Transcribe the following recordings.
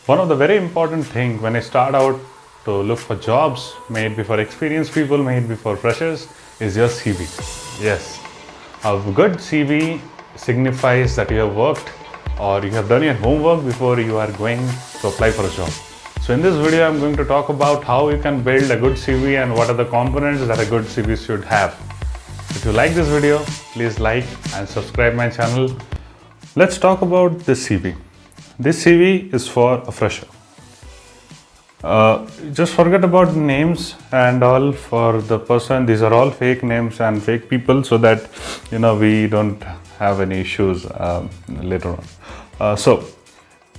One of the very important thing when I start out to look for jobs, may it be for experienced people, may it be for freshers, is your CV. Yes, a good CV signifies that you have worked or you have done your homework before you are going to apply for a job. So in this video, I'm going to talk about how you can build a good CV and what are the components that a good CV should have. If you like this video, please like and subscribe my channel. Let's talk about this CV. This CV is for a fresher. Just forget about names and all for the person. These are all fake names and fake people, so that we don't have any issues later on. So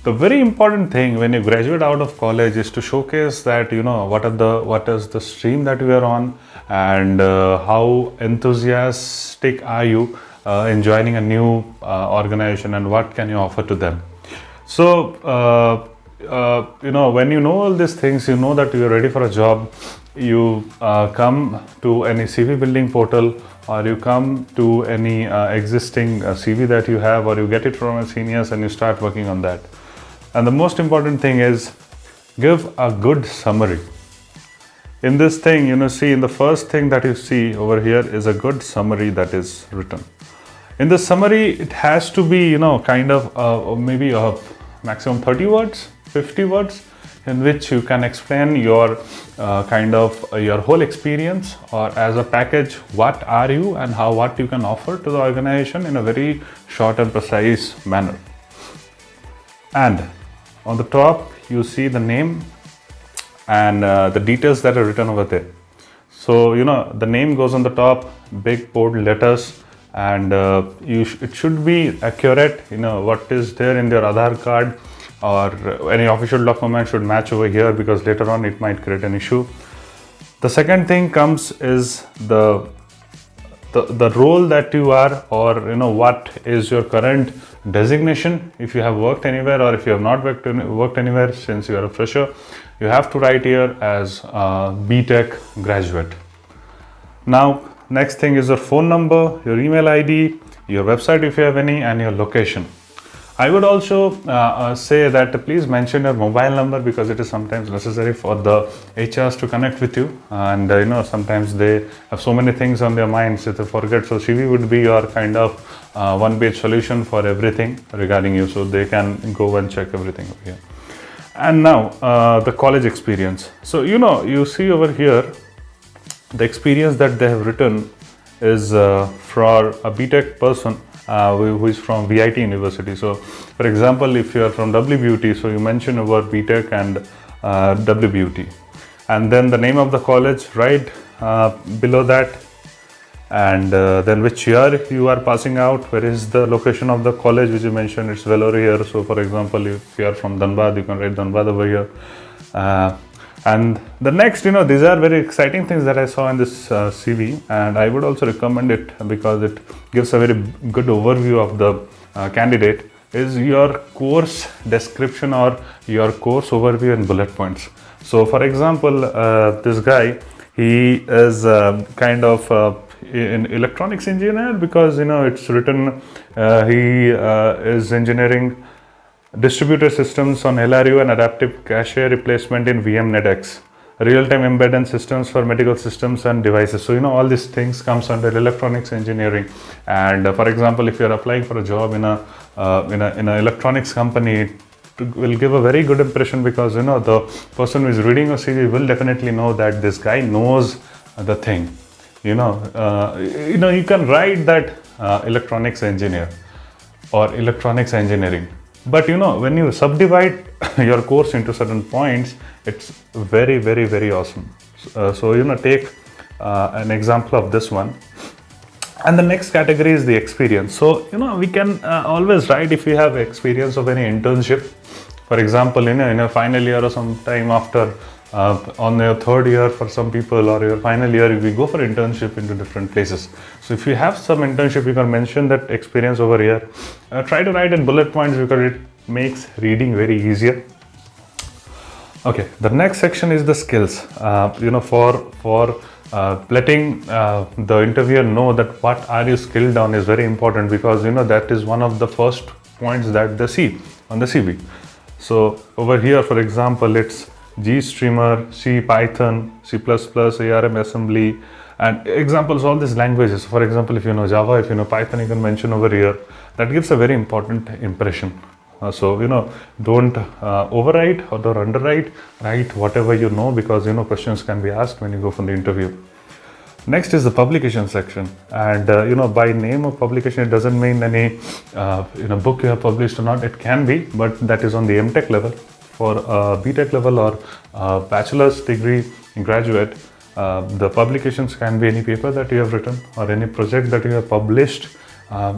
the very important thing when you graduate out of college is to showcase that what is the stream that you are on, and how enthusiastic are you in joining a new organization, and what can you offer to them. So when you know all these things, you know that you are ready for a job. You come to any CV building portal, or you come to any existing CV that you have, or you get it from a seniors and you start working on that. And the most important thing is give a good summary. In this thing, see, in the first thing that you see over here is a good summary that is written. In the summary, it has to be, maybe a maximum 30 words, 50 words, in which you can explain your your whole experience, or as a package, what are you and what you can offer to the organization in a very short and precise manner. And on the top, you see the name and the details that are written over there. So, the name goes on the top, big bold letters, and it should be accurate. What is there in your Aadhaar card or any official document should match over here, because later on it might create an issue. The second thing comes is the role that you are, or what is your current designation. If you have worked anywhere, or if you have not worked anywhere since you are a fresher, you have to write here as BTech graduate. Now, next thing is your phone number, your email ID, your website if you have any, and your location. I would also say that please mention your mobile number, because it is sometimes necessary for the HRs to connect with you, and sometimes they have so many things on their minds that they forget. So CV would be your one-page solution for everything regarding you, so they can go and check everything over here. And now the college experience. So you see over here, the experience that they have written is for a BTech person who is from VIT University. So for example, if you are from WBUT, so you mention about BTech and WBUT, and then the name of the college right below that, and then which year you are passing out, where is the location of the college which you mentioned, it's well over here. So for example, if you are from Dhanbad, you can write Dhanbad over here. And the next, these are very exciting things that I saw in this CV, and I would also recommend it because it gives a very good overview of the candidate, is your course description or your course overview in bullet points. So for example, this guy, he is in electronics engineer, because it's written he is engineering distributed systems on LRU and adaptive cache replacement in VMNetX, real-time embedded systems for medical systems and devices. So all these things comes under electronics engineering. And for example, if you're applying for a job in an electronics company, it will give a very good impression, because the person who is reading your CV will definitely know that this guy knows the thing. You can write that electronics engineer or electronics engineering. But when you subdivide your course into certain points, it's very, very, very awesome. So take an example of this one. And the next category is the experience. So we can always write if you have experience of any internship. For example, in a final year or some time after, on your third year for some people, or your final year, we go for internship into different places. So if you have some internship, you can mention that experience over here. Try to write in bullet points, because it makes reading very easier. Okay, the next section is the skills. For letting the interviewer know that what are you skilled on is very important, because that is one of the first points that they see on the CV. So over here, for example, it's GStreamer, C, Python, C++, ARM assembly, and examples all these languages. For example, if you know Java, if you know Python, you can mention over here. That gives a very important impression. So don't overwrite or don't underwrite. Write whatever you know, because questions can be asked when you go for the interview. Next is the publication section, and by name of publication, it doesn't mean any book you have published or not. It can be, but that is on the MTech level. For BTech level or bachelor's degree graduate, the publications can be any paper that you have written or any project that you have published,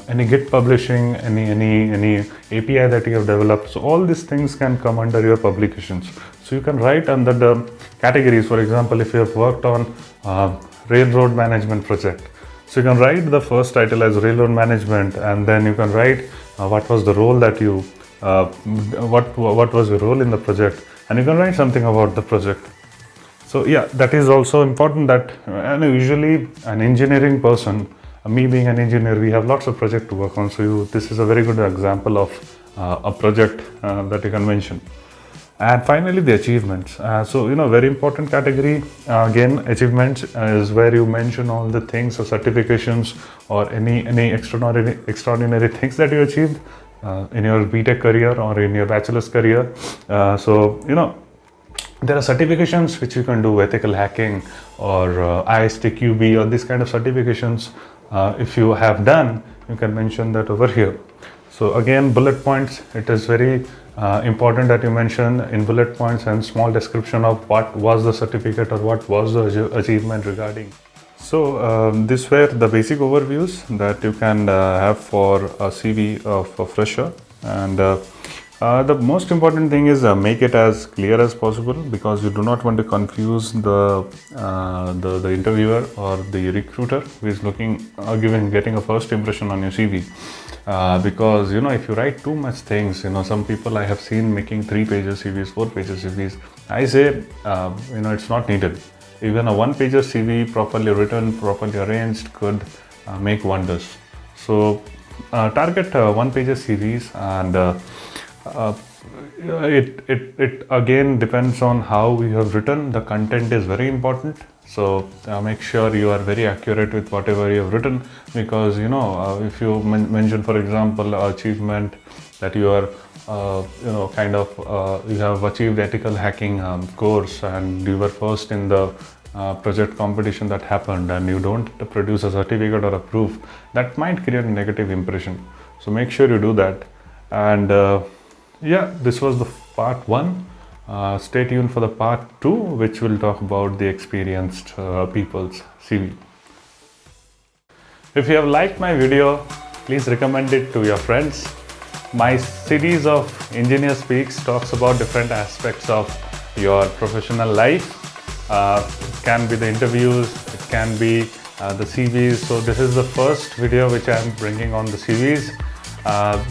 any Git publishing, any API that you have developed. So all these things can come under your publications. So you can write under the categories. For example, if you have worked on railroad management project, so you can write the first title as railroad management, and then you can write what was the role that you what was your role in the project, and you can write something about the project. So yeah, that is also important. That usually an engineering person, me being an engineer, we have lots of projects to work on. So this is a very good example of a project that you can mention. And finally, the achievements. Very important category. Again, achievements is where you mention all the things or certifications or any extraordinary things that you achieved in your BTech career or in your bachelor's career. There are certifications which you can do, ethical hacking or ISTQB or this kind of certifications. If you have done, you can mention that over here. So again, bullet points, it is very important that you mention in bullet points and small description of what was the certificate or what was the achievement regarding. So these were the basic overviews that you can have for a CV of a fresher, and the most important thing is make it as clear as possible, because you do not want to confuse the interviewer or the recruiter who is getting a first impression on your CV. Because if you write too much things, some people I have seen making 3 pages CVs, 4 pages CVs. I say it's not needed. Even a 1-pager CV, properly written, properly arranged, could make wonders. So target 1-pager CVs, and it again depends on how you have written. The content is very important. So make sure you are very accurate with whatever you have written, because if you mention, for example, achievement that you are you have achieved ethical hacking course, and you were first in the project competition that happened, and you don't produce a certificate or a proof, that might create a negative impression. So make sure you do that. And this was the part 1. Stay tuned for the part 2, which will talk about the experienced people's CV. If you have liked my video, please recommend it to your friends. My series of Engineer Speaks talks about different aspects of your professional life. It can be the interviews, it can be the CVs. So this is the first video which I am bringing on the CVs.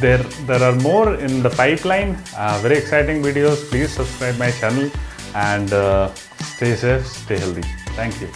There are more in the pipeline, very exciting videos. Please subscribe my channel, and stay safe, stay healthy. Thank you.